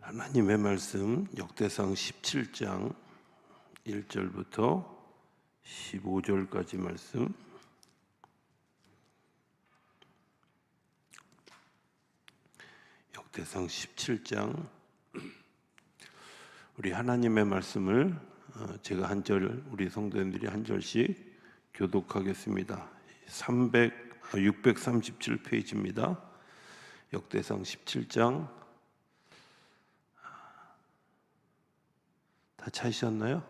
하나님의 말씀 역대상 17장 1절부터 15절까지 말씀. 역대상 17장 우리 하나님의 말씀을 제가 한 절, 우리 성도님들이 한 절씩 교독하겠습니다. 637페이지입니다. 역대상 17장. 다 찾으셨나요?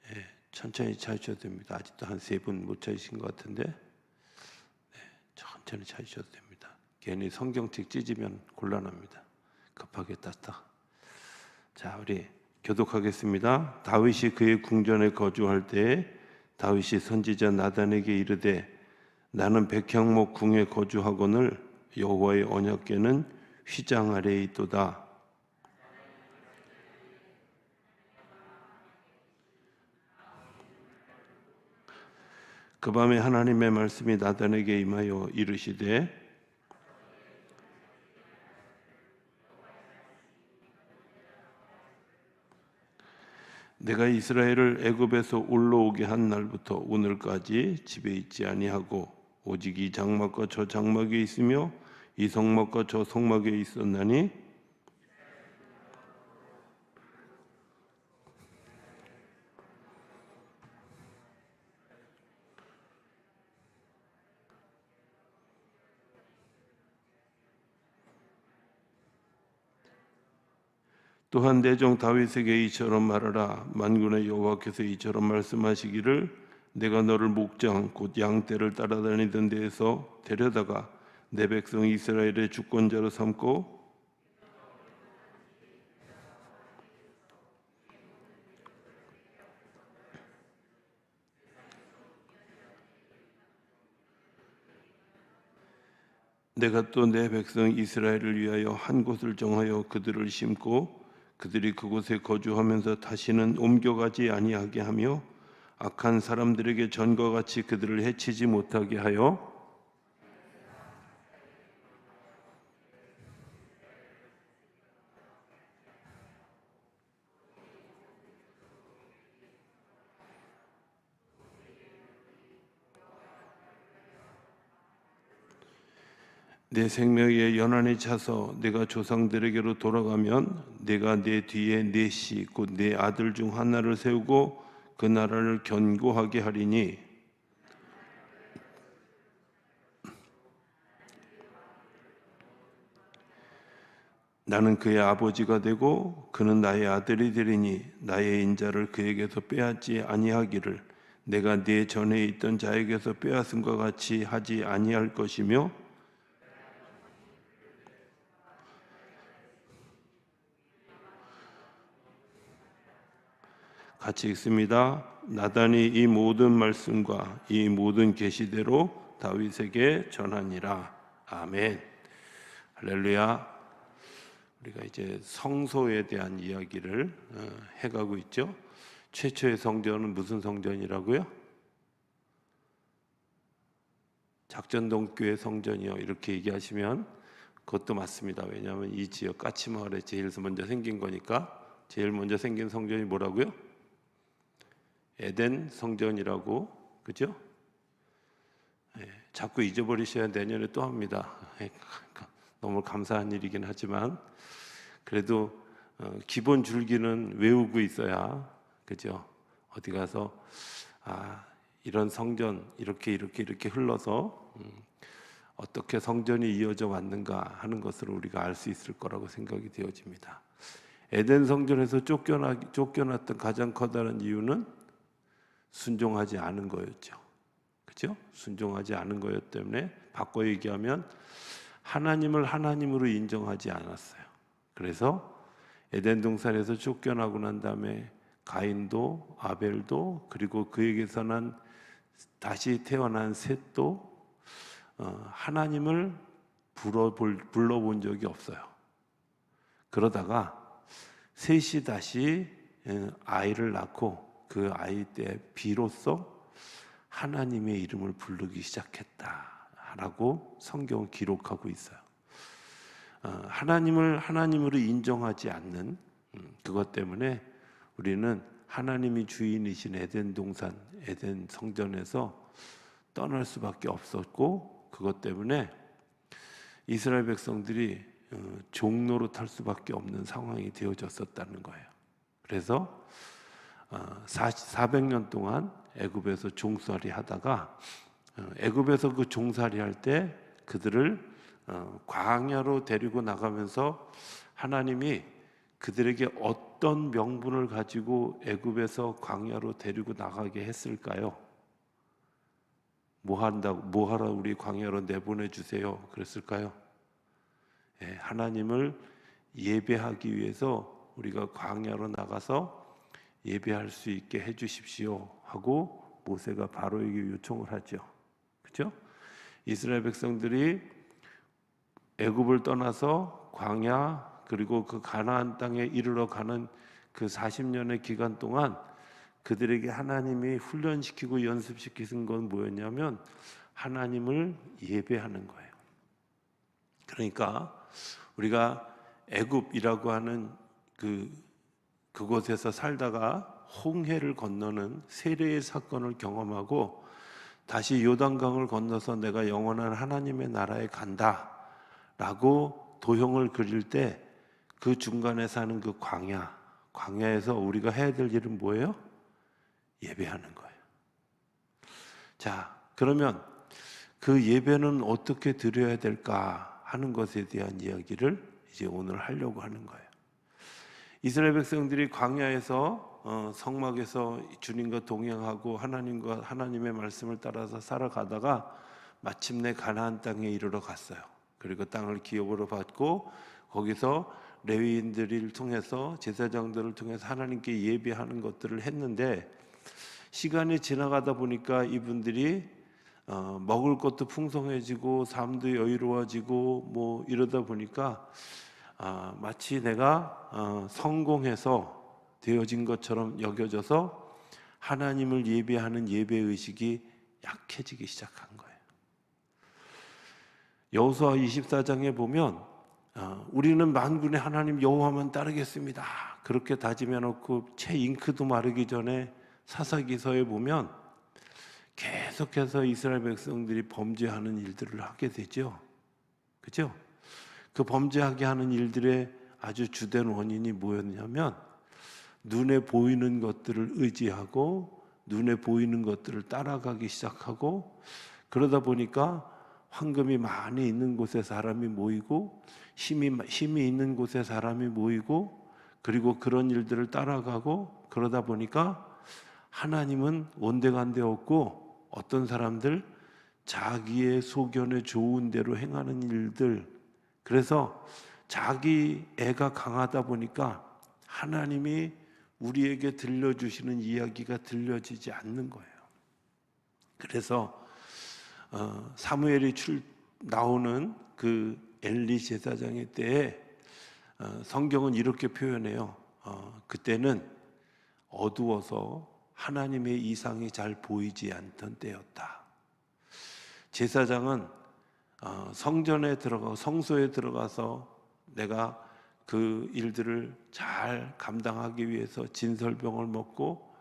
네, 천천히 찾으셔도 됩니다. 아직도 한 3분 못 찾으신 것 같은데, 네, 천천히 찾으셔도 됩니다. 괜히 성경책 찢으면 곤란합니다. 급하게 땄다. 자, 우리 교독하겠습니다. 다윗이 그의 궁전에 거주할 때에 다윗이 선지자 나단에게 이르되, 나는 백향목 궁에 거주하거늘 여호와의 언약궤는 휘장 아래에 있도다. 그 밤에 하나님의 말씀이 나단에게 임하여 이르시되, 내가 이스라엘을 애굽에서 올라오게 한 날부터 오늘까지 집에 있지 아니하고 오직 이 장막과 저 장막에 있으며 이 성막과 저 성막에 있었나니 또한 내 종 다윗에게 이처럼 말하라. 만군의 여호와께서 이처럼 말씀하시기를, 내가 너를 목장 곧 양떼를 따라다니던 데에서 데려다가 내 백성 이스라엘의 주권자로 삼고 내가 또 내 백성 이스라엘을 위하여 한 곳을 정하여 그들을 심고 그들이 그곳에 거주하면서 다시는 옮겨가지 아니하게 하며 악한 사람들에게 전과 같이 그들을 해치지 못하게 하여 내 생명의 연한에 차서 내가 조상들에게로 돌아가면 내가 내 뒤에 네 씨 곧 네 아들 중 하나를 세우고 그 나라를 견고하게 하리니 나는 그의 아버지가 되고 그는 나의 아들이 되리니 나의 인자를 그에게서 빼앗지 아니하기를 내가 네 전에 있던 자에게서 빼앗음과 같이 하지 아니할 것이며 같이 읽습니다. 나단이 이 모든 말씀과 이 모든 계시대로 다윗에게 전하니라. 아멘. 할렐루야. 우리가 이제 성소에 대한 이야기를 해가고 있죠. 최초의 성전은 무슨 성전이라고요? 작전동 교회 성전이요. 이렇게 얘기하시면 그것도 맞습니다. 왜냐하면 이 지역 까치마을에 제일 먼저 생긴 거니까. 제일 먼저 생긴 성전이 뭐라고요? 에덴 성전이라고, 그죠? 자꾸 잊어버리셔야 내년에 또 합니다. 너무 감사한 일이긴 하지만 그래도 기본 줄기는 외우고 있어야, 그죠? 어디 가서 이런 성전 이렇게 흘러서 어떻게 성전이 이어져 왔는가 하는 것을 우리가 알 수 있을 거라고 생각이 되어집니다. 에덴 성전에서 쫓겨났던 가장 커다란 이유는 순종하지 않은 거였죠. 그렇죠? 순종하지 않은 거였기 때문에 바꿔 얘기하면 하나님을 하나님으로 인정하지 않았어요. 그래서 에덴 동산에서 쫓겨나고 난 다음에 가인도 아벨도 그리고 그에게서 난 다시 태어난 셋도 하나님을 불러본 적이 없어요. 그러다가 셋이 다시 아이를 낳고 그 아이 때 비로소 하나님의 이름을 부르기 시작했다라고 성경을 기록하고 있어요. 하나님을 하나님으로 인정하지 않는 그것 때문에 우리는 하나님이 주인이신 에덴 동산, 에덴 성전에서 떠날 수밖에 없었고, 그것 때문에 이스라엘 백성들이 종로로 탈 수밖에 없는 상황이 되어졌었다는 거예요. 그래서 400년 동안 애굽에서 종살이 하다가 애굽에서 그 종살이 할 때 그들을 광야로 데리고 나가면서 하나님이 그들에게 어떤 명분을 가지고 애굽에서 광야로 데리고 나가게 했을까요? 뭐 하러 우리 광야로 내보내 주세요 그랬을까요? 하나님을 예배하기 위해서 우리가 광야로 나가서 예배할 수 있게 해 주십시오 하고 모세가 바로에게 요청을 하죠. 그렇죠? 이스라엘 백성들이 애굽을 떠나서 광야 그리고 그 가나안 땅에 이르러 가는 그 40년의 기간 동안 그들에게 하나님이 훈련시키고 연습시키신 건 뭐였냐면 하나님을 예배하는 거예요. 그러니까 우리가 애굽이라고 하는 그곳에서 살다가 홍해를 건너는 세례의 사건을 경험하고 다시 요단강을 건너서 내가 영원한 하나님의 나라에 간다라고 도형을 그릴 때 그 중간에 사는 그 광야에서 우리가 해야 될 일은 뭐예요? 예배하는 거예요. 자, 그러면 그 예배는 어떻게 드려야 될까 하는 것에 대한 이야기를 이제 오늘 하려고 하는 거예요. 이스라엘 백성들이 광야에서 성막에서 주님과 동행하고 하나님의 말씀을 따라서 살아가다가 마침내 가나안 땅에 이르러 갔어요. 그리고 땅을 기업으로 받고 거기서 레위인들을 통해서 제사장들을 통해서 하나님께 예배하는 것들을 했는데 시간이 지나가다 보니까 이분들이 먹을 것도 풍성해지고 삶도 여유로워지고 뭐 이러다 보니까 마치 내가 성공해서 되어진 것처럼 여겨져서 하나님을 예배하는 예배의식이 약해지기 시작한 거예요. 여호수아 24장에 보면 우리는 만군의 하나님 여호와만 따르겠습니다 그렇게 다짐해 놓고 채 잉크도 마르기 전에 사사기서에 보면 계속해서 이스라엘 백성들이 범죄하는 일들을 하게 되죠. 그렇죠? 그 범죄하게 하는 일들의 아주 주된 원인이 뭐였냐면 눈에 보이는 것들을 의지하고 눈에 보이는 것들을 따라가기 시작하고 그러다 보니까 황금이 많이 있는 곳에 사람이 모이고 힘이 있는 곳에 사람이 모이고 그리고 그런 일들을 따라가고 그러다 보니까 하나님은 온데간데 없고 어떤 사람들 자기의 소견에 좋은 대로 행하는 일들 그래서 자기 애가 강하다 보니까 하나님이 우리에게 들려주시는 이야기가 들려지지 않는 거예요. 그래서 사무엘이 나오는 그 엘리 제사장의 때에 성경은 이렇게 표현해요. 그때는 어두워서 하나님의 이상이 잘 보이지 않던 때였다. 제사장은 성전에 들어가고 성소에 들어가서 내가 그 일들을 잘 감당하기 위해서 진설병을 먹고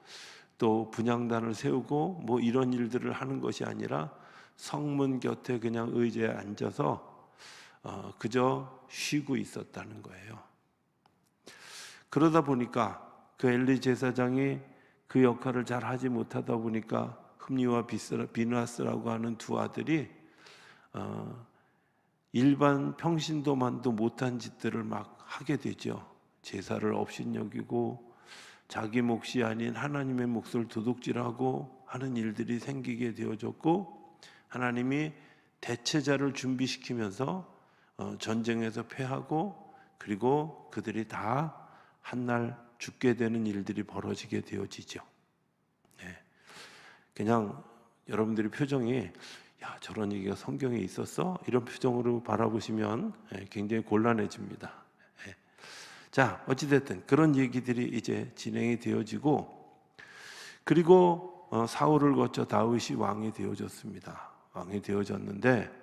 또 분향단을 세우고 뭐 이런 일들을 하는 것이 아니라 성문 곁에 그냥 의자에 앉아서 그저 쉬고 있었다는 거예요. 그러다 보니까 그 엘리 제사장이 그 역할을 잘 하지 못하다 보니까 흠니와 비느하스라고 하는 두 아들이 일반 평신도만도 못한 짓들을 막 하게 되죠. 제사를 업신여기고 자기 몫이 아닌 하나님의 몫을 도둑질하고 하는 일들이 생기게 되어졌고 하나님이 대체자를 준비시키면서 전쟁에서 패하고 그리고 그들이 다 한날 죽게 되는 일들이 벌어지게 되어지죠. 그냥 여러분들의 표정이 야 저런 얘기가 성경에 있었어? 이런 표정으로 바라보시면 굉장히 곤란해집니다. 자 어찌됐든 그런 얘기들이 이제 진행이 되어지고 그리고 사울을 거쳐 다윗이 왕이 되어졌습니다. 왕이 되어졌는데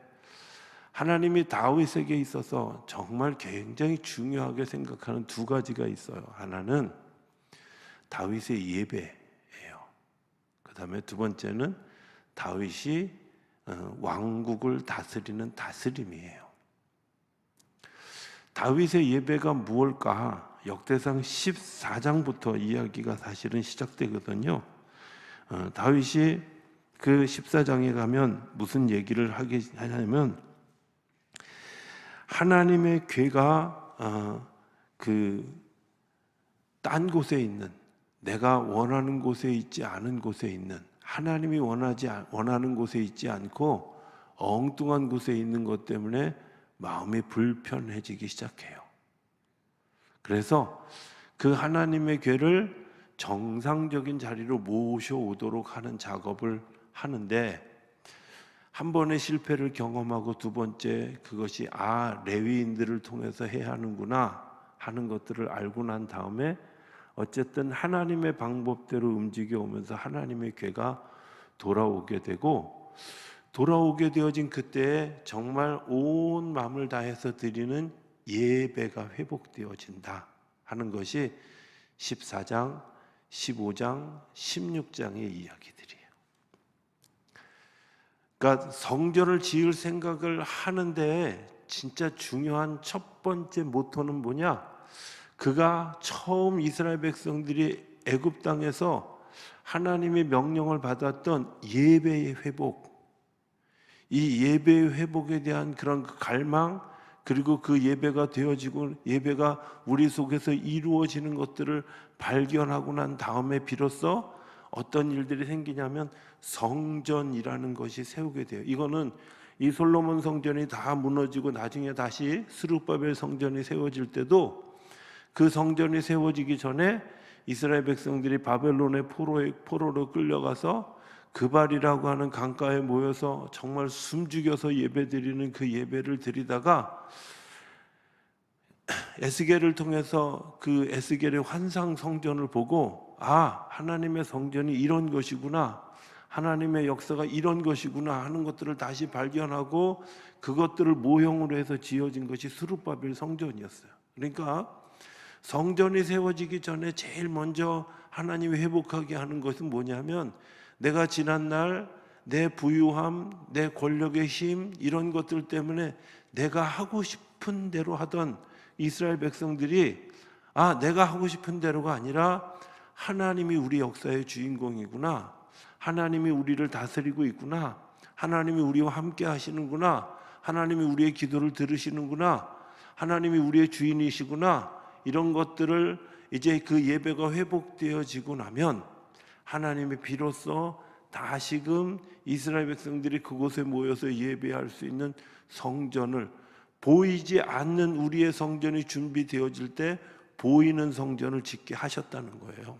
하나님이 다윗에게 있어서 정말 굉장히 중요하게 생각하는 두 가지가 있어요. 하나는 다윗의 예배예요. 그 다음에 두 번째는 다윗이 왕국을 다스리는 다스림이에요. 다윗의 예배가 무엇일까? 역대상 14장부터 이야기가 사실은 시작되거든요. 다윗이 그 14장에 가면 무슨 얘기를 하냐면 하나님의 괴가 딴 곳에 있는, 내가 원하는 곳에 있지 않은 곳에 있는, 하나님이 원하는 곳에 있지 않고 엉뚱한 곳에 있는 것 때문에 마음이 불편해지기 시작해요. 그래서 그 하나님의 괴를 정상적인 자리로 모셔오도록 하는 작업을 하는데, 한 번의 실패를 경험하고 두 번째, 그것이 레위인들을 통해서 해야 하는구나 하는 것들을 알고 난 다음에 어쨌든 하나님의 방법대로 움직여 오면서 하나님의 괴가 돌아오게 되고, 돌아오게 되어진 그때에 정말 온 마음을 다해서 드리는 예배가 회복되어진다 하는 것이 14장, 15장, 16장의 이야기들이에요. 그러니까 성전을 지을 생각을 하는데 진짜 중요한 첫 번째 모토는 뭐냐? 그가 처음 이스라엘 백성들이 애굽 땅에서 하나님의 명령을 받았던 예배의 회복, 이 예배의 회복에 대한 그런 갈망, 그리고 그 예배가 되어지고 예배가 우리 속에서 이루어지는 것들을 발견하고 난 다음에 비로소 어떤 일들이 생기냐면 성전이라는 것이 세우게 돼요. 이거는 이 솔로몬 성전이 다 무너지고 나중에 다시 스룹바벨 성전이 세워질 때도 그 성전이 세워지기 전에 이스라엘 백성들이 바벨론의 포로로 끌려가서 그발이라고 하는 강가에 모여서 정말 숨죽여서 예배드리는 그 예배를 드리다가 에스겔을 통해서 그 에스겔의 환상 성전을 보고 하나님의 성전이 이런 것이구나, 하나님의 역사가 이런 것이구나 하는 것들을 다시 발견하고 그것들을 모형으로 해서 지어진 것이 스룹바벨 성전이었어요. 그러니까 성전이 세워지기 전에 제일 먼저 하나님이 회복하게 하는 것은 뭐냐면, 내가 지난날 내 부유함, 내 권력의 힘, 이런 것들 때문에 내가 하고 싶은 대로 하던 이스라엘 백성들이 내가 하고 싶은 대로가 아니라 하나님이 우리 역사의 주인공이구나, 하나님이 우리를 다스리고 있구나, 하나님이 우리와 함께 하시는구나, 하나님이 우리의 기도를 들으시는구나, 하나님이 우리의 주인이시구나, 이런 것들을 이제 그 예배가 회복되어지고 나면 하나님이 비로소 다시금 이스라엘 백성들이 그곳에 모여서 예배할 수 있는 성전을, 보이지 않는 우리의 성전이 준비되어질 때 보이는 성전을 짓게 하셨다는 거예요.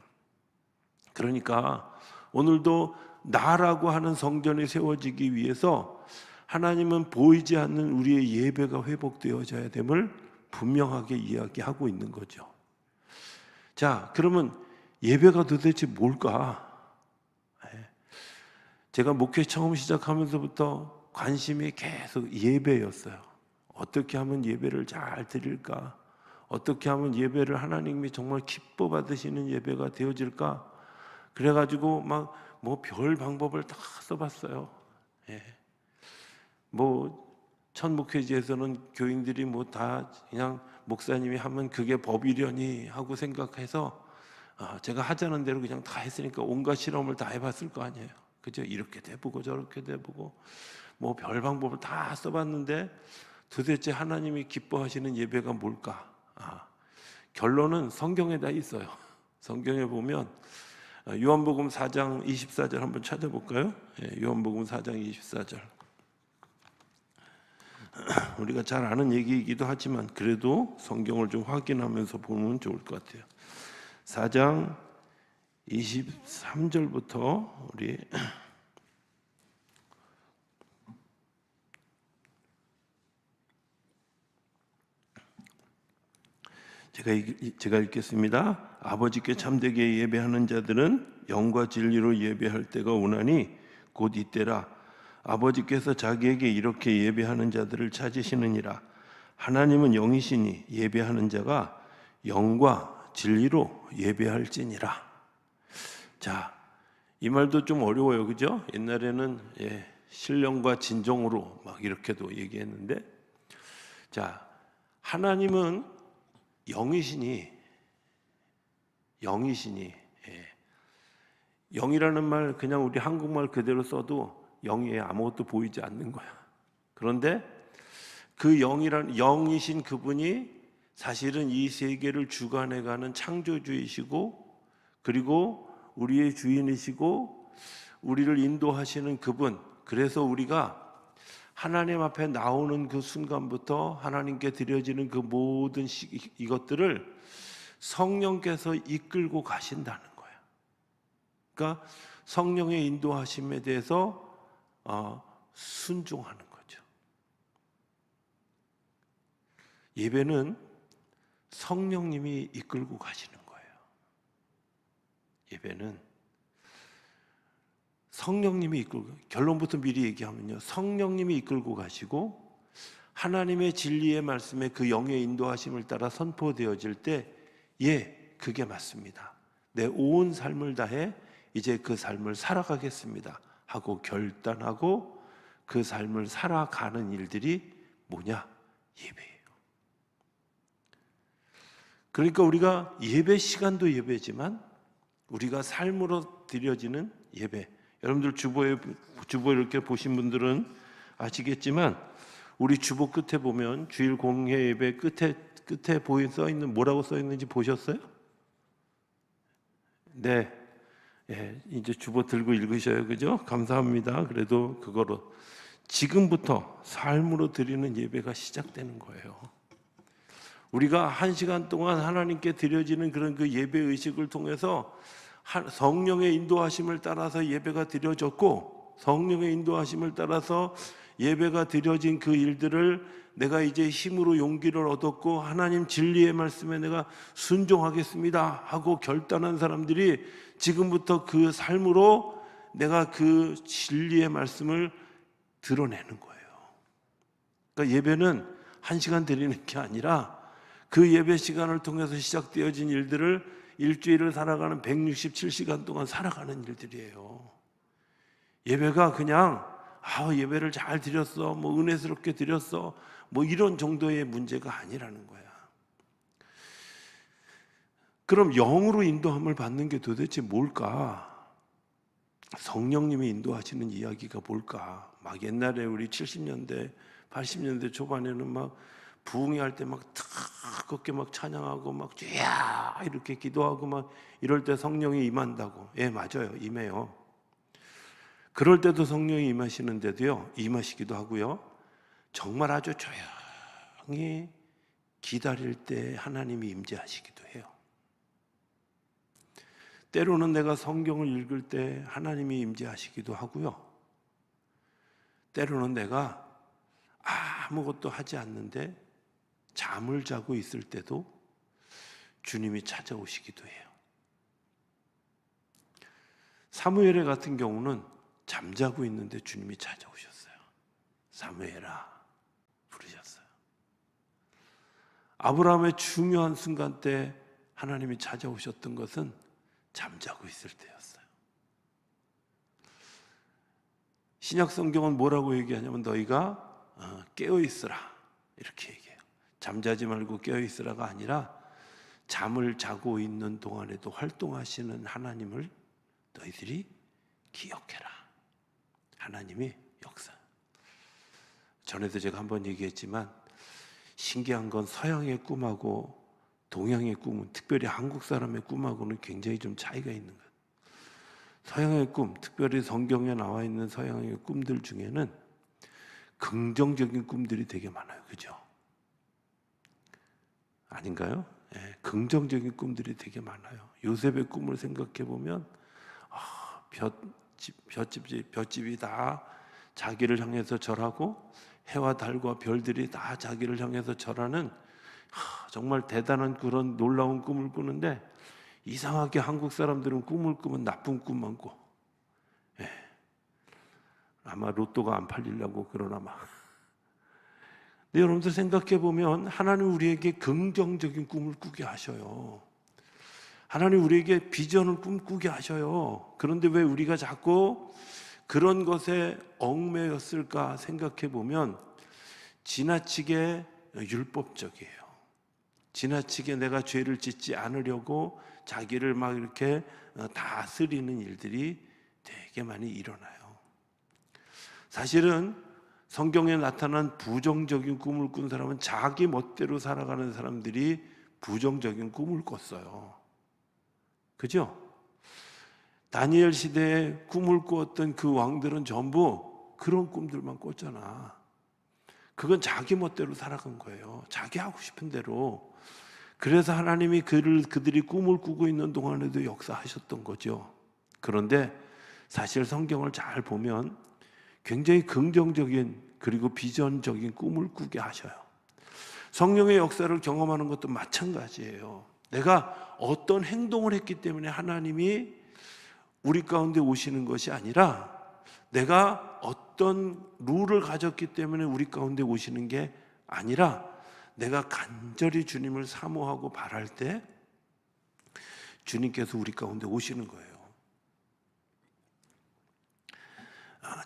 그러니까 오늘도 나라고 하는 성전이 세워지기 위해서 하나님은 보이지 않는 우리의 예배가 회복되어져야 됨을 분명하게 이야기하고 있는 거죠. 자, 그러면 예배가 도대체 뭘까? 제가 목회 처음 시작하면서부터 관심이 계속 예배였어요. 어떻게 하면 예배를 잘 드릴까? 어떻게 하면 예배를 하나님이 정말 기뻐 받으시는 예배가 되어질까? 그래가지고 막 뭐 별 방법을 다 써봤어요. 첫 목회지에서는 교인들이 뭐 다 그냥 목사님이 하면 그게 법이려니 하고 생각해서 제가 하자는 대로 그냥 다 했으니까 온갖 실험을 다 해봤을 거 아니에요. 그죠? 이렇게 해보고 저렇게 해보고 뭐 별 방법을 다 써봤는데 도대체 하나님이 기뻐하시는 예배가 뭘까? 결론은 성경에 다 있어요. 성경에 보면 요한복음 4장 24절 한번 찾아볼까요? 요한복음 4장 24절. 우리가 잘 아는 얘기이기도 하지만 그래도 성경을 좀 확인하면서 보면 좋을 것 같아요. 4장 23절부터 우리 제가 읽겠습니다. 아버지께 참되게 예배하는 자들은 영과 진리로 예배할 때가 오나니 곧 이때라. 아버지께서 자기에게 이렇게 예배하는 자들을 찾으시느니라. 하나님은 영이시니 예배하는 자가 영과 진리로 예배할지니라. 자, 이 말도 좀 어려워요, 그죠? 옛날에는 신령과 진정으로 막 이렇게도 얘기했는데, 자, 하나님은 영이시니 영이라는 말 그냥 우리 한국말 그대로 써도 영에 아무것도 보이지 않는 거야. 그런데 그 영이신 그분이 사실은 이 세계를 주관해가는 창조주이시고, 그리고 우리의 주인이시고 우리를 인도하시는 그분. 그래서 우리가 하나님 앞에 나오는 그 순간부터 하나님께 드려지는 그 모든 이것들을 성령께서 이끌고 가신다는 거예요. 그러니까 성령의 인도하심에 대해서 순종하는 거죠. 예배는 성령님이 이끌고 가시는 거예요. 예배는 성령님이 이끌고, 결론부터 미리 얘기하면요, 성령님이 이끌고 가시고 하나님의 진리의 말씀에 그 영의 인도하심을 따라 선포되어질 때, 그게 맞습니다, 내 온 삶을 다해 이제 그 삶을 살아가겠습니다 하고 결단하고 그 삶을 살아가는 일들이 뭐냐? 예배예요. 그러니까 우리가 예배 시간도 예배지만 우리가 삶으로 드려지는 예배, 여러분들 주보 이렇게 보신 분들은 아시겠지만 우리 주보 끝에 보면 주일 공회 예배 끝에 써 있는, 뭐라고 써 있는지 보셨어요? 네, 이제 주보 들고 읽으셔요, 그죠? 감사합니다. 그래도 그거로 지금부터 삶으로 드리는 예배가 시작되는 거예요. 우리가 1시간 동안 하나님께 드려지는 그런 그 예배 의식을 통해서 성령의 인도하심을 따라서 예배가 드려졌고, 성령의 인도하심을 따라서 예배가 드려진 그 일들을 내가 이제 힘으로 용기를 얻었고 하나님 진리의 말씀에 내가 순종하겠습니다 하고 결단한 사람들이 지금부터 그 삶으로 내가 그 진리의 말씀을 드러내는 거예요. 그러니까 예배는 1시간 드리는 게 아니라 그 예배 시간을 통해서 시작되어진 일들을 일주일을 살아가는 167시간 동안 살아가는 일들이에요. 예배가 그냥 예배를 잘 드렸어, 뭐 은혜스럽게 드렸어, 뭐 이런 정도의 문제가 아니라는 거야. 그럼 영으로 인도함을 받는 게 도대체 뭘까? 성령님이 인도하시는 이야기가 뭘까? 막 옛날에 우리 70년대 80년대 초반에는 막 부흥회 할 때 막 뜨겁게 막 찬양하고 막 주야 이렇게 기도하고 막 이럴 때 성령이 임한다고. 맞아요, 임해요. 그럴 때도 성령이 임하시는데도요, 임하시기도 하고요, 정말 아주 조용히 기다릴 때 하나님이 임재하시기도 해요. 때로는 내가 성경을 읽을 때 하나님이 임재하시기도 하고요, 때로는 내가 아무것도 하지 않는데 잠을 자고 있을 때도 주님이 찾아오시기도 해요. 사무엘 같은 경우는 잠자고 있는데 주님이 찾아오셨어요. 사무엘아 부르셨어요. 아브라함의 중요한 순간 때 하나님이 찾아오셨던 것은 잠자고 있을 때였어요. 신약 성경은 뭐라고 얘기하냐면 너희가 깨어 있으라 이렇게 얘기해요. 잠자지 말고 깨어 있으라가 아니라 잠을 자고 있는 동안에도 활동하시는 하나님을 너희들이 기억해라. 하나님이 역사. 전에도 제가 한번 얘기했지만 신기한 건 서양의 꿈하고 동양의 꿈은, 특별히 한국 사람의 꿈하고는 굉장히 좀 차이가 있는 거예요. 서양의 꿈, 특별히 성경에 나와 있는 서양의 꿈들 중에는 긍정적인 꿈들이 되게 많아요. 그죠? 아닌가요? 긍정적인 꿈들이 되게 많아요. 요셉의 꿈을 생각해 보면 볏집이 다 자기를 향해서 절하고 해와 달과 별들이 다 자기를 향해서 절하는 정말 대단한 그런 놀라운 꿈을 꾸는데, 이상하게 한국 사람들은 꿈을 꾸면 나쁜 꿈만 꿔. 아마 로또가 안 팔리려고 그러나 막. 근데 여러분들 생각해 보면 하나님 우리에게 긍정적인 꿈을 꾸게 하셔요. 하나님 우리에게 비전을 꿈꾸게 하셔요. 그런데 왜 우리가 자꾸 그런 것에 얽매였을까 생각해 보면 지나치게 율법적이에요. 지나치게 내가 죄를 짓지 않으려고 자기를 막 이렇게 다스리는 일들이 되게 많이 일어나요. 사실은 성경에 나타난 부정적인 꿈을 꾼 사람은 자기 멋대로 살아가는 사람들이 부정적인 꿈을 꿨어요. 그죠? 다니엘 시대에 꿈을 꾸었던 그 왕들은 전부 그런 꿈들만 꿨잖아. 그건 자기 멋대로 살아간 거예요. 자기 하고 싶은 대로. 그래서 하나님이 그들이 꿈을 꾸고 있는 동안에도 역사하셨던 거죠. 그런데 사실 성경을 잘 보면 굉장히 긍정적인 그리고 비전적인 꿈을 꾸게 하셔요. 성령의 역사를 경험하는 것도 마찬가지예요. 내가 어떤 행동을 했기 때문에 하나님이 우리 가운데 오시는 것이 아니라 내가 어떤 룰을 가졌기 때문에 우리 가운데 오시는 게 아니라 내가 간절히 주님을 사모하고 바랄 때 주님께서 우리 가운데 오시는 거예요.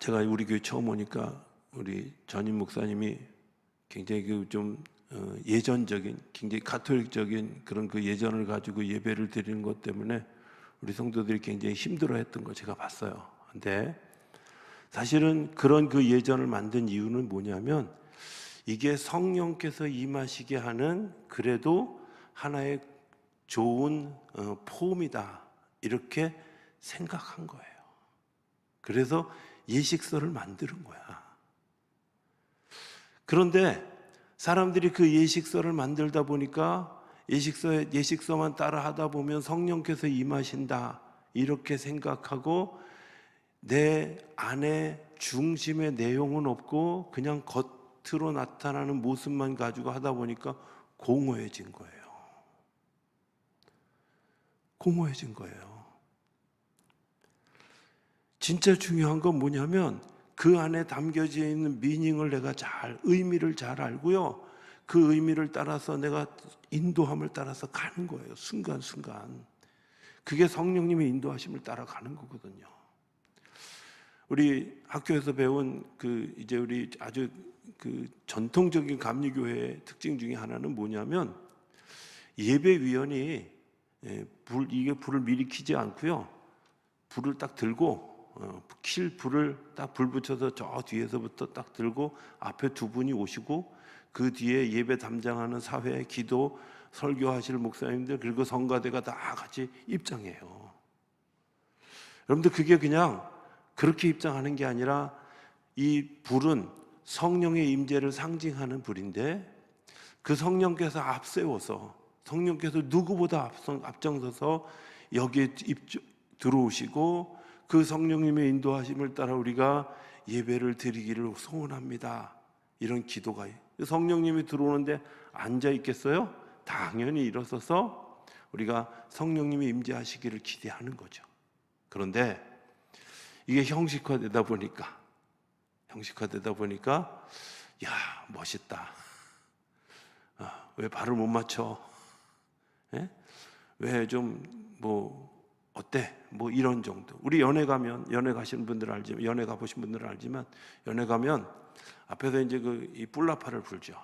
제가 우리 교회 처음 오니까 우리 전임 목사님이 굉장히 좀 예전적인, 굉장히 가톨릭적인 그런 그 예전을 가지고 예배를 드리는 것 때문에 우리 성도들이 굉장히 힘들어했던 거 제가 봤어요. 근데 사실은 그런 그 예전을 만든 이유는 뭐냐면 이게 성령께서 임하시게 하는 그래도 하나의 좋은 폼이다 이렇게 생각한 거예요. 그래서 예식서를 만드는 거야. 그런데 사람들이 그 예식서를 만들다 보니까 예식서만 따라 하다 보면 성령께서 임하신다 이렇게 생각하고 내 안에 중심의 내용은 없고 그냥 겉으로 나타나는 모습만 가지고 하다 보니까 공허해진 거예요. 공허해진 거예요. 진짜 중요한 건 뭐냐면 그 안에 담겨져 있는 미닝을 내가 의미를 잘 알고요. 그 의미를 따라서 내가 인도함을 따라서 가는 거예요. 순간순간. 그게 성령님의 인도하심을 따라가는 거거든요. 우리 학교에서 배운 이제 우리 아주 전통적인 감리교회의 특징 중에 하나는 뭐냐면 예배위원이 이게 불을 미리 켜지 않고요. 불을 딱 들고 킬 불을 딱 불 붙여서 저 뒤에서부터 딱 들고 앞에 두 분이 오시고 그 뒤에 예배 담당하는 사회, 기도, 설교하실 목사님들 그리고 성가대가 다 같이 입장해요. 여러분들 그게 그냥 그렇게 입장하는 게 아니라 이 불은 성령의 임재를 상징하는 불인데 그 성령께서 앞세워서 성령께서 누구보다 앞장서서 여기에 들어오시고 그 성령님의 인도하심을 따라 우리가 예배를 드리기를 소원합니다. 이런 기도가 성령님이 들어오는데 앉아 있겠어요? 당연히 일어서서 우리가 성령님이 임재하시기를 기대하는 거죠. 그런데 이게 형식화되다 보니까 야 멋있다. 왜 발을 못 맞춰? 왜 좀 어때? 이런 정도. 우리 연애 가시는 분들은 알지만, 연애 가보신 분들은 알지만, 연애 가면 앞에서 이제 이 뿔나파를 불죠.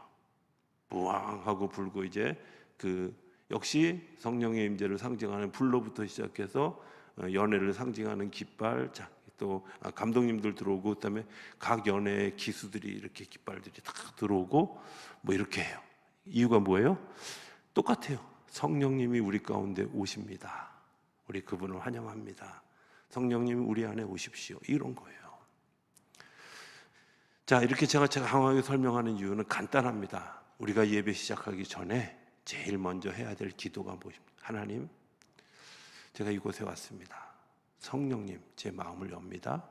부왕하고 불고 이제 역시 성령의 임재를 상징하는 불로부터 시작해서 연애를 상징하는 깃발, 또 감독님들 들어오고 그다음에 각 연애의 기수들이 이렇게 깃발들이 다 들어오고 이렇게 해요. 이유가 뭐예요? 똑같아요. 성령님이 우리 가운데 오십니다. 우리 그분을 환영합니다. 성령님이 우리 안에 오십시오. 이런 거예요. 자, 이렇게 제가 강하게 설명하는 이유는 간단합니다. 우리가 예배 시작하기 전에 제일 먼저 해야 될 기도가 무엇입니까? 하나님, 제가 이곳에 왔습니다. 성령님, 제 마음을 엽니다.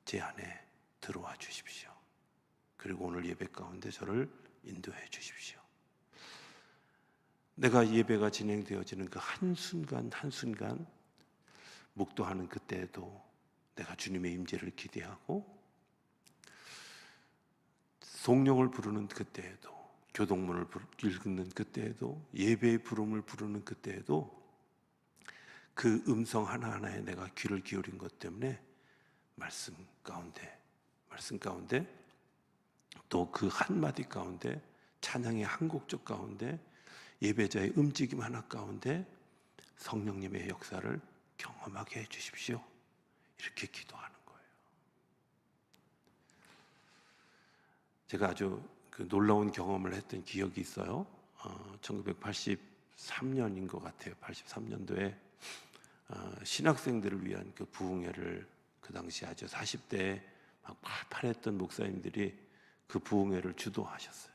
제 안에 들어와 주십시오. 그리고 오늘 예배 가운데 저를 인도해 주십시오. 내가 예배가 진행되어지는 그 한순간 한순간 묵도하는 그때에도 내가 주님의 임재를 기대하고 송령을 부르는 그때에도, 교동문을 읽는 그때에도, 예배의 부름을 부르는 그때에도 그 음성 하나하나에 내가 귀를 기울인 것 때문에 말씀 가운데 또 그 한마디 가운데, 찬양의 한 곡적 가운데, 예배자의 움직임 하나 가운데 성령님의 역사를 경험하게 해주십시오. 이렇게 기도하는 거예요. 제가 아주 놀라운 경험을 했던 기억이 있어요. 1983년인 것 같아요. 83년도에 신학생들을 위한 그 부흥회를, 그 당시 아주 40대에 막 팔팔했던 목사님들이 그 부흥회를 주도하셨어요.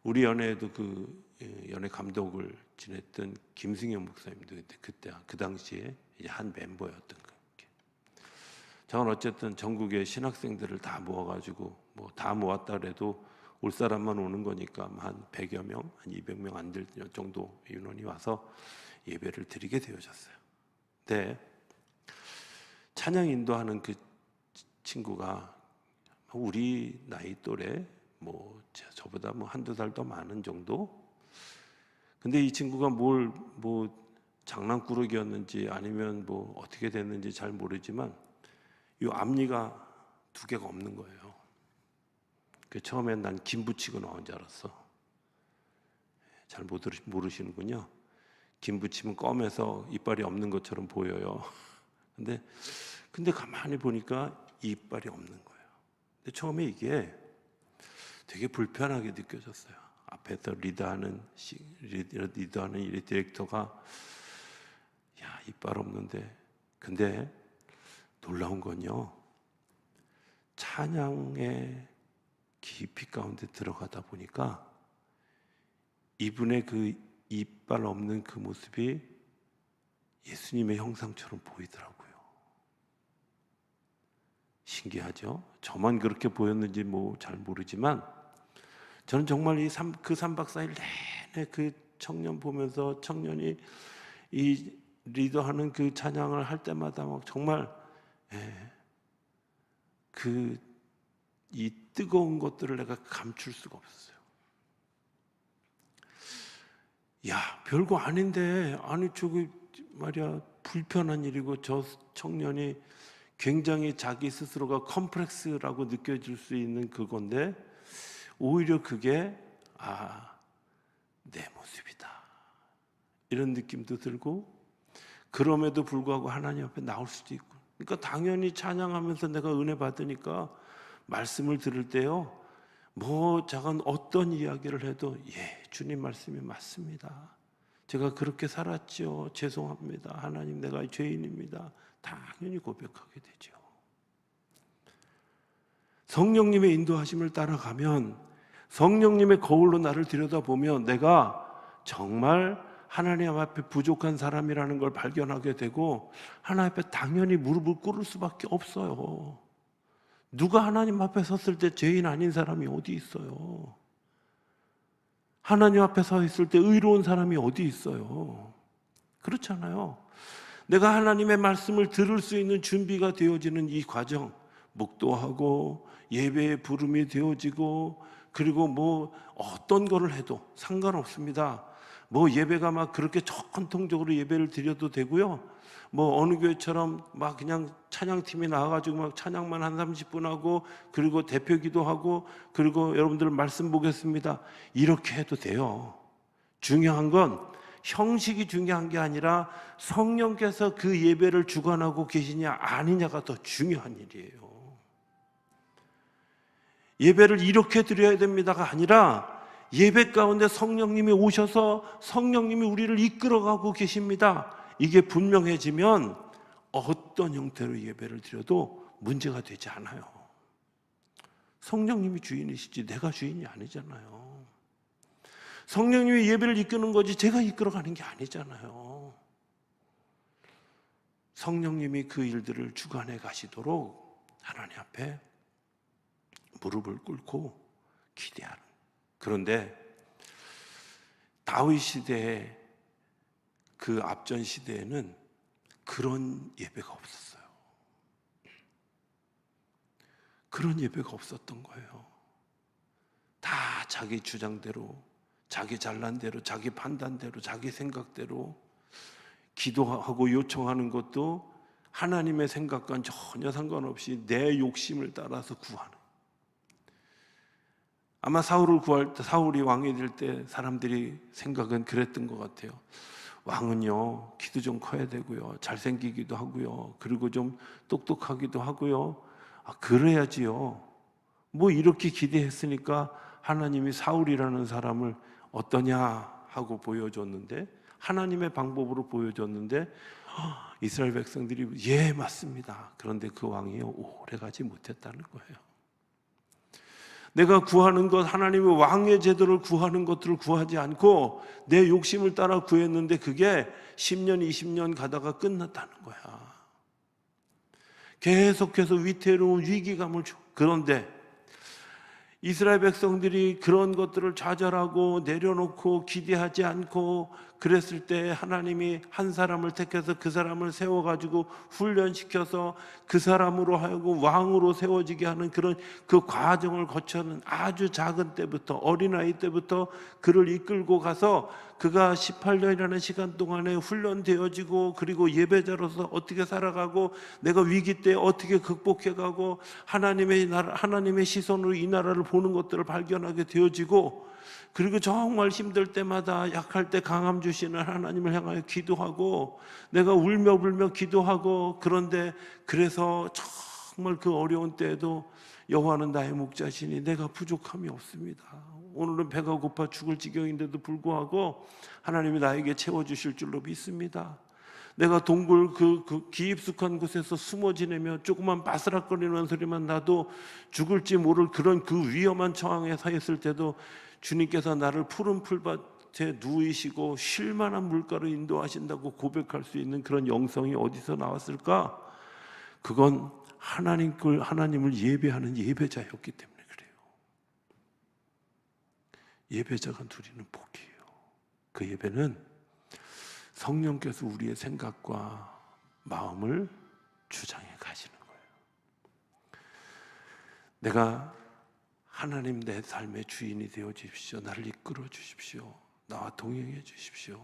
우리 연회에도 그 연회 감독을 지냈던 김승현 목사님도 그때 그 당시에 이제 한 멤버였던 거예요. 저는 어쨌든 전국의 신학생들을 다 모아가지고, 뭐 다 모았다 그래도 올 사람만 오는 거니까 한 100여 명, 한 200명 안 될 정도 인원이 와서 예배를 드리게 되어졌어요. 근데 찬양 인도하는 그 친구가 우리 나이 또래, 뭐 저보다 뭐 한두 살 더 많은 정도. 근데 이 친구가 뭐 장난꾸러기였는지 아니면 뭐 어떻게 됐는지 잘 모르지만 이 앞니가 2개가 없는 거예요. 그 처음엔 난 김 붙이고 나온 줄 알았어. 잘 모르시는군요. 김 붙이면 껌에서 이빨이 없는 것처럼 보여요. 근데 가만히 보니까 이빨이 없는 거예요. 근데 처음에 이게 되게 불편하게 느껴졌어요. 앞에서 리더하는 이 디렉터가 야, 이빨 없는데. 근데 놀라운 건요, 찬양의 깊이 가운데 들어가다 보니까 이분의 그 이빨 없는 그 모습이 예수님의 형상처럼 보이더라고요. 신기하죠? 저만 그렇게 보였는지 뭐 잘 모르지만 저는 정말 그 3박 4일 내내 그 청년 보면서, 청년이 이 리더하는 그 찬양을 할 때마다 막 정말 이 뜨거운 것들을 내가 감출 수가 없었어요. 야, 별거 아닌데, 아니 저기 말이야 불편한 일이고, 저 청년이 굉장히 자기 스스로가 컴플렉스라고 느껴질 수 있는 그건데 오히려 그게 내 모습이다, 이런 느낌도 들고, 그럼에도 불구하고 하나님 앞에 나올 수도 있고. 그러니까 당연히 찬양하면서 내가 은혜 받으니까 말씀을 들을 때요, 뭐 작은 어떤 이야기를 해도 주님 말씀이 맞습니다, 제가 그렇게 살았죠, 죄송합니다, 하나님 내가 죄인입니다, 당연히 고백하게 되죠. 성령님의 인도하심을 따라가면, 성령님의 거울로 나를 들여다보면 내가 정말 하나님 앞에 부족한 사람이라는 걸 발견하게 되고, 하나님 앞에 당연히 무릎을 꿇을 수밖에 없어요. 누가 하나님 앞에 섰을 때 죄인 아닌 사람이 어디 있어요? 하나님 앞에 서 있을 때 의로운 사람이 어디 있어요? 그렇잖아요. 내가 하나님의 말씀을 들을 수 있는 준비가 되어지는 이 과정, 묵도하고 예배의 부름이 되어지고, 그리고 뭐 어떤 거를 해도 상관없습니다. 뭐 예배가 막 그렇게 전통적으로 예배를 드려도 되고요, 뭐 어느 교회처럼 막 그냥 찬양팀이 나와가지고 막 찬양만 한 30분 하고, 그리고 대표 기도하고, 그리고 여러분들 말씀 보겠습니다, 이렇게 해도 돼요. 중요한 건 형식이 중요한 게 아니라 성령께서 그 예배를 주관하고 계시냐 아니냐가 더 중요한 일이에요. 예배를 이렇게 드려야 됩니다가 아니라 예배 가운데 성령님이 오셔서 성령님이 우리를 이끌어가고 계십니다, 이게 분명해지면 어떤 형태로 예배를 드려도 문제가 되지 않아요. 성령님이 주인이시지 내가 주인이 아니잖아요. 성령님이 예배를 이끄는 거지 제가 이끌어가는 게 아니잖아요. 성령님이 그 일들을 주관해 가시도록 하나님 앞에 무릎을 꿇고 기대하는. 그런데 다윗 시대에, 그 앞전 시대에는 그런 예배가 없었어요. 그런 예배가 없었던 거예요. 다 자기 주장대로, 자기 잘난 대로, 자기 판단대로, 자기 생각대로 기도하고 요청하는 것도 하나님의 생각과는 전혀 상관없이 내 욕심을 따라서 구하는. 아마 사울이 왕이 될 때 사람들이 생각은 그랬던 것 같아요. 왕은요, 키도 좀 커야 되고요, 잘생기기도 하고요, 그리고 좀 똑똑하기도 하고요. 그래야지요. 뭐 이렇게 기대했으니까 하나님이 사울이라는 사람을 어떠냐 하고 보여줬는데, 하나님의 방법으로 보여줬는데, 이스라엘 백성들이 예 맞습니다. 그런데 그 왕이 오래가지 못했다는 거예요. 내가 구하는 것, 하나님의 왕의 제도를 구하는 것들을 구하지 않고 내 욕심을 따라 구했는데 그게 10년, 20년 가다가 끝났다는 거야. 계속해서 위태로운 위기감을 줘. 그런데 이스라엘 백성들이 그런 것들을 좌절하고 내려놓고 기대하지 않고 그랬을 때 하나님이 한 사람을 택해서 그 사람을 세워가지고 훈련시켜서 그 사람으로 하여금 왕으로 세워지게 하는 그런 그 과정을 거쳐는 아주 작은 때부터, 어린아이 때부터 그를 이끌고 가서 그가 18년이라는 시간 동안에 훈련되어지고, 그리고 예배자로서 어떻게 살아가고 내가 위기 때 어떻게 극복해가고 하나님의 시선으로 이 나라를 보는 것들을 발견하게 되어지고, 그리고 정말 힘들 때마다 약할 때 강함 주시는 하나님을 향하여 기도하고, 내가 울며 불며 기도하고, 그런데 그래서 정말 그 어려운 때에도 여호와는 나의 목자시니 내가 부족함이 없습니다. 오늘은 배가 고파 죽을 지경인데도 불구하고 하나님이 나에게 채워주실 줄로 믿습니다. 내가 동굴 그 깊숙한 곳에서 숨어 지내며 조그만 바스락거리는 소리만 나도 죽을지 모를 그런 그 위험한 처항에 서 있을 때도 주님께서 나를 푸른 풀밭에 누이시고 쉴 만한 물가로 인도하신다고 고백할 수 있는 그런 영성이 어디서 나왔을까? 그건 하나님을 예배하는 예배자였기 때문에 그래요. 예배자가 누리는 복이에요. 그 예배는 성령께서 우리의 생각과 마음을 주장해 가시는 거예요. 내가 하나님 내 삶의 주인이 되어 주십시오. 나를 이끌어 주십시오. 나와 동행해 주십시오.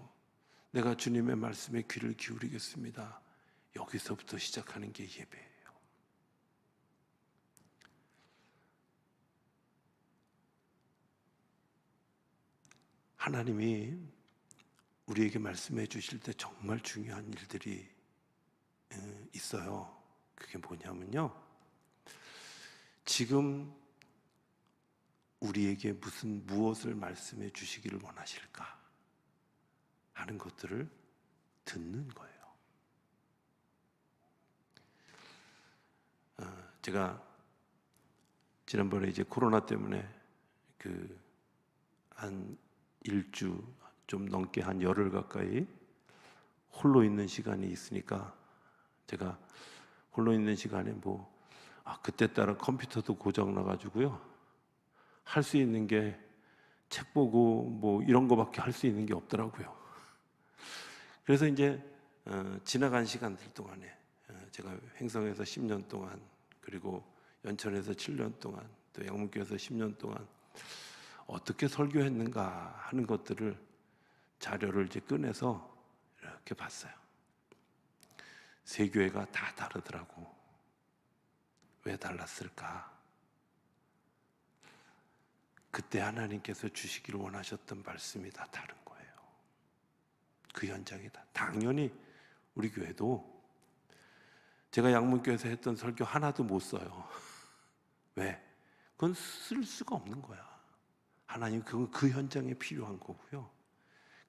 내가 주님의 말씀에 귀를 기울이겠습니다. 여기서부터 시작하는 게 예배예요. 하나님이 우리에게 말씀해 주실 때 정말 중요한 일들이 있어요. 그게 뭐냐면요, 지금 우리에게 무엇을 말씀해 주시기를 원하실까 하는 것들을 듣는 거예요. 제가 지난번에 이제 코로나 때문에 한 일주 좀 넘게 한 열흘 가까이 홀로 있는 시간이 있으니까, 제가 홀로 있는 시간에 그때 따라 컴퓨터도 고장 나가지고요, 할 수 있는 게 책 보고 이런 거밖에 할 수 있는 게 없더라고요. 그래서 이제 지나간 시간들 동안에 제가 횡성에서 10년 동안, 그리고 연천에서 7년 동안, 또 양문교에서 10년 동안 어떻게 설교했는가 하는 것들을 자료를 이제 꺼내서 이렇게 봤어요. 세 교회가 다 다르더라고. 왜 달랐을까? 그때 하나님께서 주시기를 원하셨던 말씀이 다 다른 거예요. 그 현장이다. 당연히 우리 교회도 제가 양문교에서 했던 설교 하나도 못 써요. 왜? 그건 쓸 수가 없는 거야. 하나님 그건 그 현장에 필요한 거고요.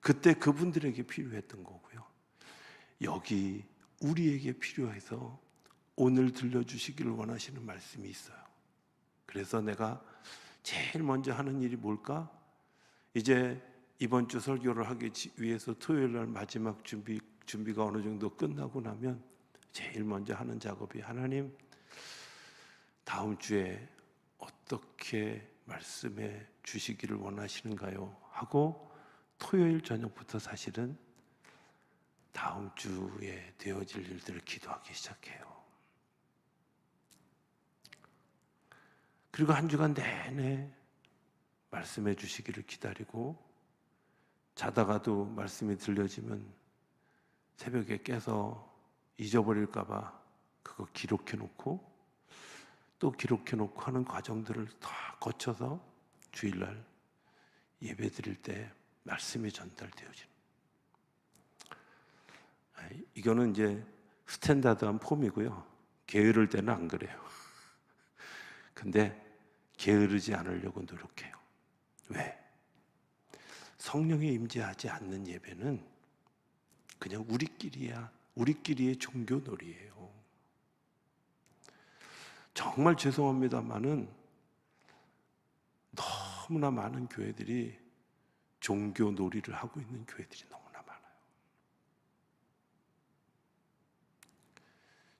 그때 그분들에게 필요했던 거고요. 여기 우리에게 필요해서 오늘 들려주시기를 원하시는 말씀이 있어요. 그래서 내가 제일 먼저 하는 일이 뭘까? 이제 이번 주 설교를 하기 위해서 토요일 날 마지막 준비가 어느 정도 끝나고 나면 제일 먼저 하는 작업이, 하나님 다음 주에 어떻게 말씀해 주시기를 원하시는가요? 하고 토요일 저녁부터 사실은 다음 주에 되어질 일들을 기도하기 시작해요. 그리고 한 주간 내내 말씀해 주시기를 기다리고, 자다가도 말씀이 들려지면 새벽에 깨서 잊어버릴까 봐 그거 기록해 놓고 또 기록해 놓고 하는 과정들을 다 거쳐서 주일날 예배 드릴 때 말씀이 전달되어지는, 이거는 이제 스탠다드한 폼이고요. 게으를 때는 안 그래요. 근데 게으르지 않으려고 노력해요. 왜? 성령이 임재하지 않는 예배는 그냥 우리끼리야. 우리끼리의 종교놀이에요. 정말 죄송합니다만은 너무나 많은 교회들이 종교놀이를 하고 있는 교회들이 너무나 많아요.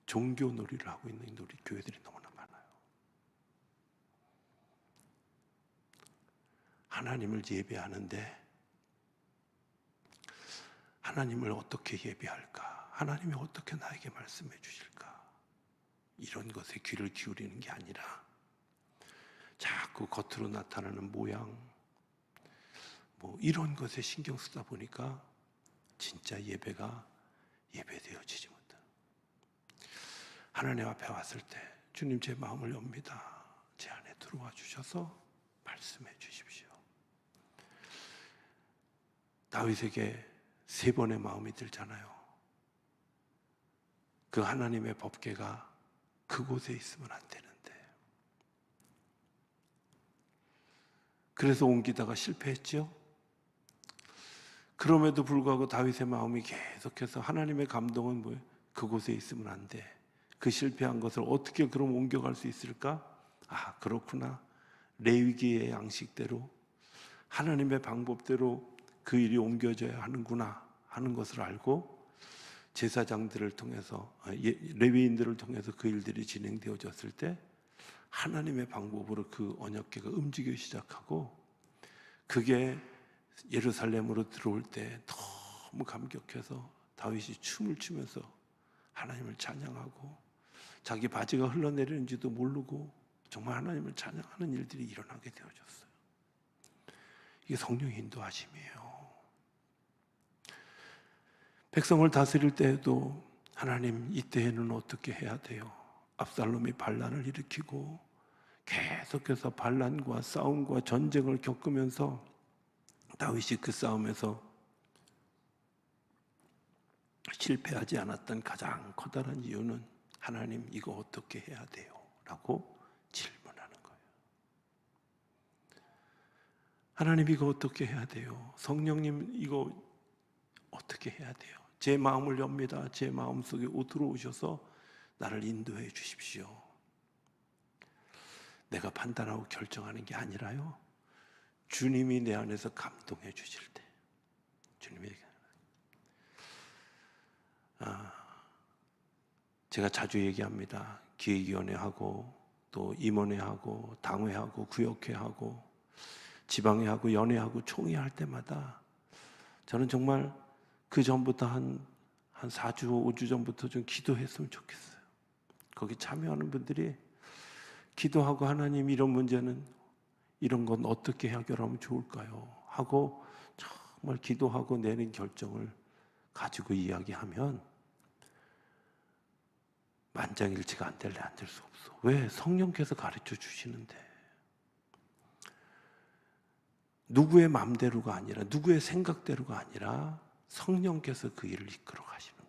종교놀이를 하고 있는 교회들이 너무나 많아요. 하나님을 예배하는데 하나님을 어떻게 예배할까? 하나님이 어떻게 나에게 말씀해 주실까? 이런 것에 귀를 기울이는 게 아니라 자꾸 겉으로 나타나는 모양, 이런 것에 신경 쓰다 보니까 진짜 예배가 예배되어지지 못해요. 하나님 앞에 왔을 때 주님, 제 마음을 엽니다. 제 안에 들어와 주셔서 말씀해 주십시오. 다윗에게 3번의 마음이 들잖아요. 그 하나님의 법궤가 그곳에 있으면 안 되는데, 그래서 옮기다가 실패했죠. 그럼에도 불구하고 다윗의 마음이 계속해서 하나님의 감동은 뭐예요? 그곳에 있으면 안 돼. 그 실패한 것을 어떻게 그럼 옮겨갈 수 있을까? 아, 그렇구나. 레위기의 양식대로, 하나님의 방법대로 그 일이 옮겨져야 하는구나 하는 것을 알고, 제사장들을 통해서, 레위인들을 통해서 그 일들이 진행되어졌을 때 하나님의 방법으로 그 언약궤가 움직이기 시작하고, 그게 예루살렘으로 들어올 때 너무 감격해서 다윗이 춤을 추면서 하나님을 찬양하고, 자기 바지가 흘러내리는지도 모르고 정말 하나님을 찬양하는 일들이 일어나게 되어졌어요. 이게 성령의 인도하심이에요. 백성을 다스릴 때에도 하나님, 이때에는 어떻게 해야 돼요? 압살롬이 반란을 일으키고 계속해서 반란과 싸움과 전쟁을 겪으면서 다윗이 그 싸움에서 실패하지 않았던 가장 커다란 이유는 하나님, 이거 어떻게 해야 돼요? 라고 질문하는 거예요. 하나님, 이거 어떻게 해야 돼요? 성령님, 이거 어떻게 해야 돼요? 제 마음을 엽니다. 제 마음속에 들어오셔서 나를 인도해 주십시오. 내가 판단하고 결정하는 게 아니라요, 주님이 내 안에서 감동해 주실 때, 주님이, 제가 자주 얘기합니다. 기획위원회하고 또 임원회하고 당회하고 구역회하고 지방회하고 연회하고 총회할 때마다 저는 정말 그 전부터 한 4주, 5주 전부터 좀 기도했으면 좋겠어요. 거기 참여하는 분들이 기도하고, 하나님, 이런 문제는, 이런 건 어떻게 해결하면 좋을까요? 하고 정말 기도하고 내는 결정을 가지고 이야기하면 만장일치가 안 될래 안 될 수 없어. 왜? 성령께서 가르쳐 주시는데. 누구의 마음대로가 아니라, 누구의 생각대로가 아니라 성령께서 그 일을 이끌어 가시는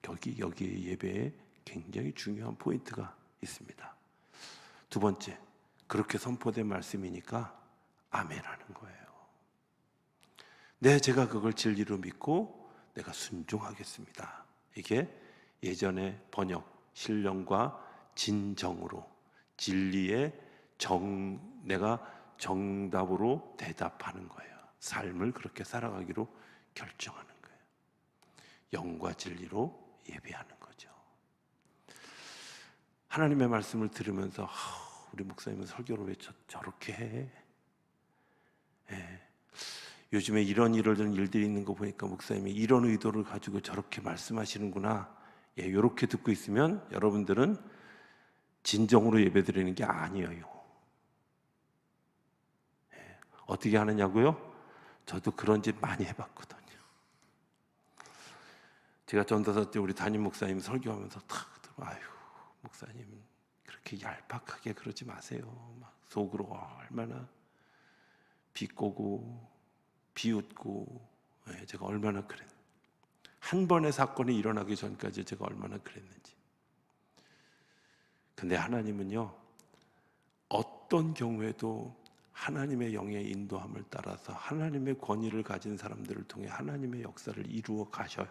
거예요. 여기 예배에 굉장히 중요한 포인트가 있습니다. 두 번째, 그렇게 선포된 말씀이니까 아멘하는 거예요. 네, 제가 그걸 진리로 믿고 내가 순종하겠습니다. 이게 예전의 번역 신령과 진정으로, 진리의 내가 정답으로 대답하는 거예요. 삶을 그렇게 살아가기로 결정하는 거예요. 영과 진리로 예배하는 거죠. 하나님의 말씀을 들으면서 우리 목사님은 설교를 왜 저렇게 해? 요즘에 이런 일들이 있는 거 보니까 목사님이 이런 의도를 가지고 저렇게 말씀하시는구나. 이렇게 듣고 있으면 여러분들은 진정으로 예배드리는 게 아니에요. 어떻게 하느냐고요? 저도 그런 짓 많이 해봤거든요. 제가 전도사 때 우리 담임 목사님 설교하면서 탁 들어, 아유 목사님 그렇게 얄팍하게 그러지 마세요. 막 속으로 얼마나 비꼬고 비웃고, 제가 얼마나 그랬. 한 번의 사건이 일어나기 전까지 제가 얼마나 그랬는지. 근데 하나님은요, 어떤 경우에도 하나님의 영의 인도함을 따라서 하나님의 권위를 가진 사람들을 통해 하나님의 역사를 이루어 가셔요.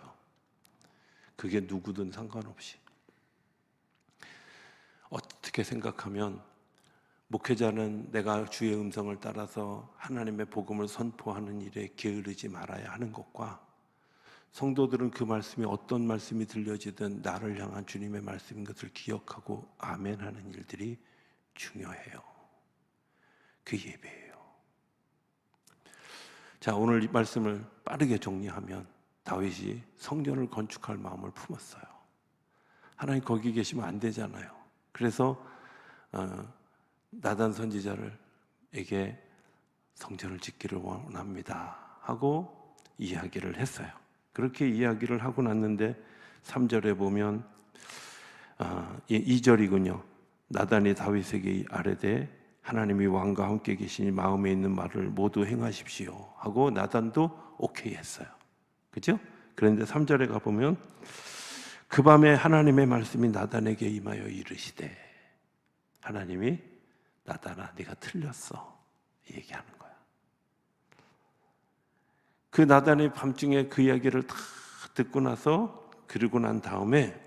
그게 누구든 상관없이. 어떻게 생각하면 목회자는 내가 주의 음성을 따라서 하나님의 복음을 선포하는 일에 게으르지 말아야 하는 것과, 성도들은 그 말씀이 어떤 말씀이 들려지든 나를 향한 주님의 말씀인 것을 기억하고 아멘하는 일들이 중요해요. 그 예배예요. 자, 오늘 이 말씀을 빠르게 정리하면 다윗이 성전을 건축할 마음을 품었어요. 하나님 거기 계시면 안 되잖아요. 그래서 나단 선지자에게 성전을 짓기를 원합니다 하고 이야기를 했어요. 그렇게 이야기를 하고 났는데 3절에 보면 2절이군요. 나단이 다윗에게 아뢰되 하나님이 왕과 함께 계시니 마음에 있는 말을 모두 행하십시오 하고 나단도 오케이 했어요. 그죠? 그런데 3절에 가보면 그 밤에 하나님의 말씀이 나단에게 임하여 이르시되, 하나님이 나단아 네가 틀렸어 얘기하는 거야. 그 나단이 밤중에 그 이야기를 다 듣고 나서, 그러고 난 다음에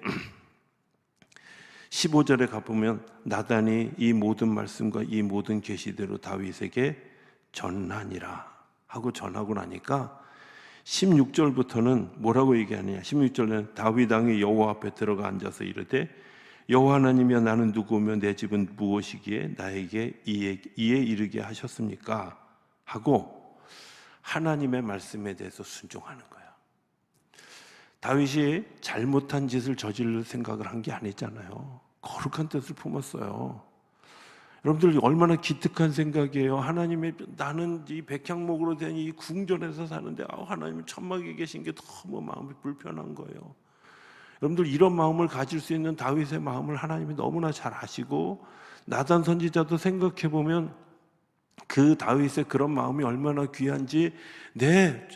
15절에 가보면 나단이 이 모든 말씀과 이 모든 계시대로 다윗에게 전하니라 하고 전하고 나니까 16절부터는 뭐라고 얘기하느냐. 16절은 다윗 왕이 여호와 앞에 들어가 앉아서 이르되 여호와 하나님이여 나는 누구며 내 집은 무엇이기에 나에게 이에 이르게 하셨습니까? 하고 하나님의 말씀에 대해서 순종하는 거야. 다윗이 잘못한 짓을 저지를 생각을 한 게 아니잖아요. 거룩한 뜻을 품었어요. 여러분들 얼마나 기특한 생각이에요. 하나님의, 나는 이 백향목으로 된 이 궁전에서 사는데 하나님은 천막에 계신 게 너무 마음이 불편한 거예요. 여러분들 이런 마음을 가질 수 있는 다윗의 마음을 하나님이 너무나 잘 아시고, 나단 선지자도 생각해 보면 그 다윗의 그런 마음이 얼마나 귀한지, 네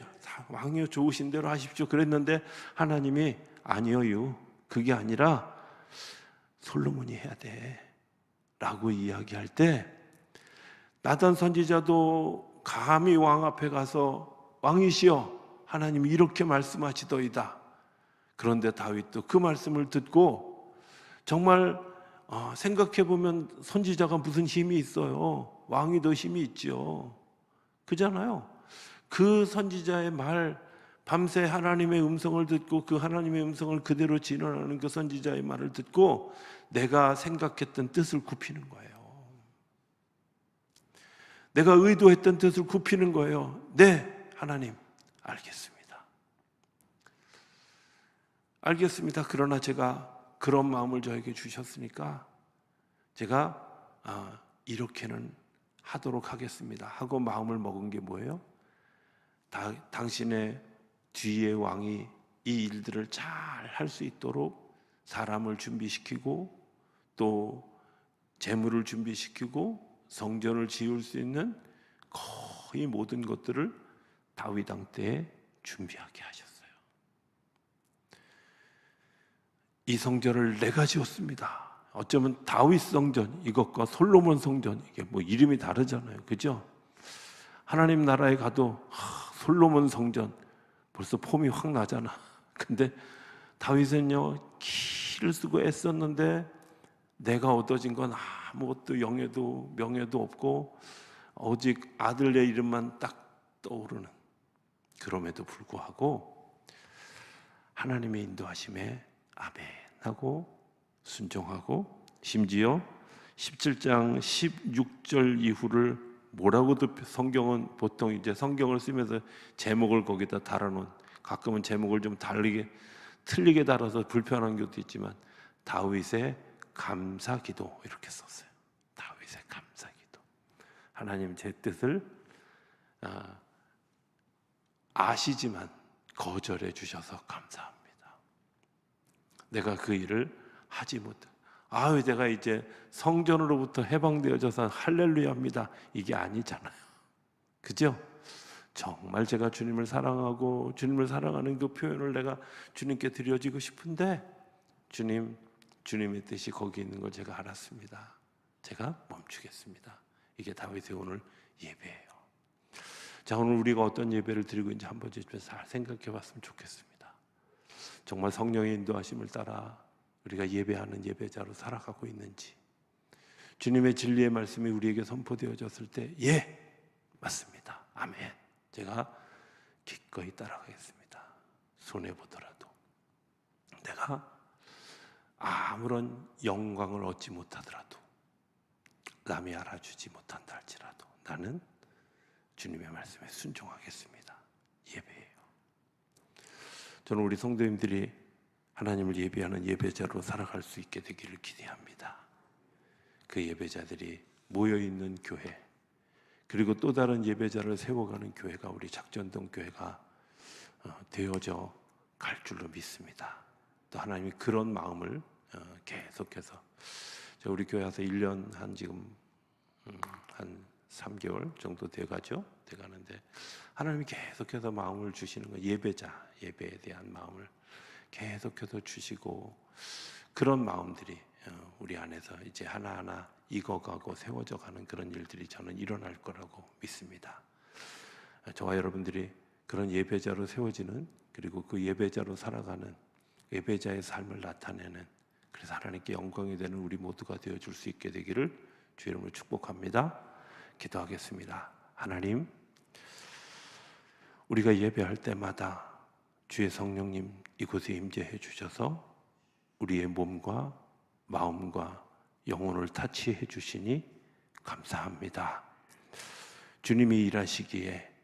왕이여 좋으신 대로 하십시오 그랬는데 하나님이 아니요 그게 아니라 솔로몬이 해야 돼 라고 이야기할 때, 나단 선지자도 감히 왕 앞에 가서 왕이시여 하나님이 이렇게 말씀하시더이다. 그런데 다윗도 그 말씀을 듣고, 정말 생각해보면 선지자가 무슨 힘이 있어요. 왕이 더 힘이 있죠. 그잖아요. 그 선지자의 말, 밤새 하나님의 음성을 듣고 그 하나님의 음성을 그대로 진언하는 그 선지자의 말을 듣고 내가 생각했던 뜻을 굽히는 거예요. 내가 의도했던 뜻을 굽히는 거예요. 네, 하나님 알겠습니다. 알겠습니다. 그러나 제가 그런 마음을 저에게 주셨으니까 제가 이렇게는 하도록 하겠습니다 하고 마음을 먹은 게 뭐예요? 당신의 뒤의 왕이 이 일들을 잘 할 수 있도록 사람을 준비시키고 또 재물을 준비시키고 성전을 지을 수 있는 거의 모든 것들을 다윗 왕 때에 준비하게 하셨어요. 이 성전을 내가 지었습니다. 어쩌면 다윗 성전 이것과 솔로몬 성전, 이게 뭐 이름이 다르잖아요. 그죠? 하나님 나라에 가도 솔로몬 성전 벌써 폼이 확 나잖아. 근데 다윗은요 기를 쓰고 애썼는데 내가 얻어진 건 아무것도 영예도 명예도 없고 오직 아들의 이름만 딱 떠오르는, 그럼에도 불구하고 하나님의 인도하심에 아멘 하고 순종하고, 심지어 17장 16절 이후를 뭐라고도 성경은 보통 이제 성경을 쓰면서 제목을 거기다 달아놓은, 가끔은 제목을 좀 틀리게 달아서 불편한 것도 있지만 다윗의 감사기도 이렇게 썼어요. 다윗의 감사기도. 하나님 제 뜻을 아시지만 거절해 주셔서 감사합니다. 내가 그 일을 하지 못해. 내가 이제 성전으로부터 해방되어져서 할렐루야입니다. 이게 아니잖아요. 그죠? 정말 제가 주님을 사랑하고 주님을 사랑하는 그 표현을 내가 주님께 드려지고 싶은데 주님의 뜻이 거기 있는 걸 제가 알았습니다. 제가 멈추겠습니다. 이게 다윗의 오늘 예배예요. 자, 오늘 우리가 어떤 예배를 드리고 있는지 한번 좀 잘 생각해 봤으면 좋겠습니다. 정말 성령의 인도하심을 따라 우리가 예배하는 예배자로 살아가고 있는지, 주님의 진리의 말씀이 우리에게 선포되어졌을 때 맞습니다. 아멘. 제가 기꺼이 따라가겠습니다. 손해보더라도 내가 아무런 영광을 얻지 못하더라도 남이 알아주지 못한다 할지라도 나는 주님의 말씀에 순종하겠습니다. 예배예요. 저는 우리 성도님들이 하나님을 예배하는 예배자로 살아갈 수 있게 되기를 기대합니다. 그 예배자들이 모여있는 교회, 그리고 또 다른 예배자를 세워가는 교회가 우리 작전동 교회가 되어져 갈 줄로 믿습니다. 또 하나님이 그런 마음을 계속해서 우리 교회 와서 1년 한 3개월 정도 돼가는데 하나님이 계속해서 마음을 주시는 거, 예배에 대한 마음을 계속해서 주시고, 그런 마음들이 우리 안에서 이제 하나하나 익어가고 세워져 가는 그런 일들이 저는 일어날 거라고 믿습니다. 저와 여러분들이 그런 예배자로 세워지는, 그리고 그 예배자로 살아가는 예배자의 삶을 나타내는, 그래서 하나님께 영광이 되는 우리 모두가 되어줄 수 있게 되기를 주의 이름으로 축복합니다. 기도하겠습니다. 하나님, 우리가 예배할 때마다 주의 성령님 이곳에 임재해 주셔서 우리의 몸과 마음과 영혼을 타치해 주시니 감사합니다. 주님이 일하시기에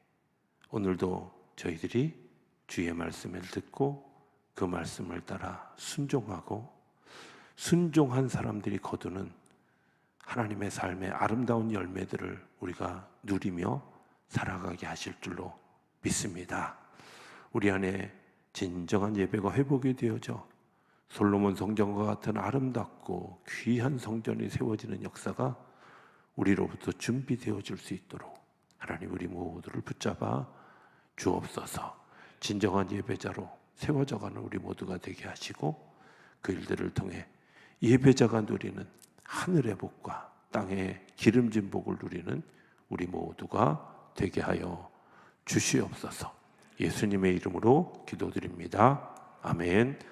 오늘도 저희들이 주의 말씀을 듣고 그 말씀을 따라 순종하고, 순종한 사람들이 거두는 하나님의 삶의 아름다운 열매들을 우리가 누리며 살아가게 하실 줄로 믿습니다. 우리 안에 진정한 예배가 회복이 되어져 솔로몬 성전과 같은 아름답고 귀한 성전이 세워지는 역사가 우리로부터 준비되어질 수 있도록 하나님 우리 모두를 붙잡아 주옵소서. 진정한 예배자로 세워져가는 우리 모두가 되게 하시고, 그 일들을 통해 예배자가 누리는 하늘의 복과 땅의 기름진 복을 누리는 우리 모두가 되게 하여 주시옵소서. 예수님의 이름으로 기도드립니다. 아멘.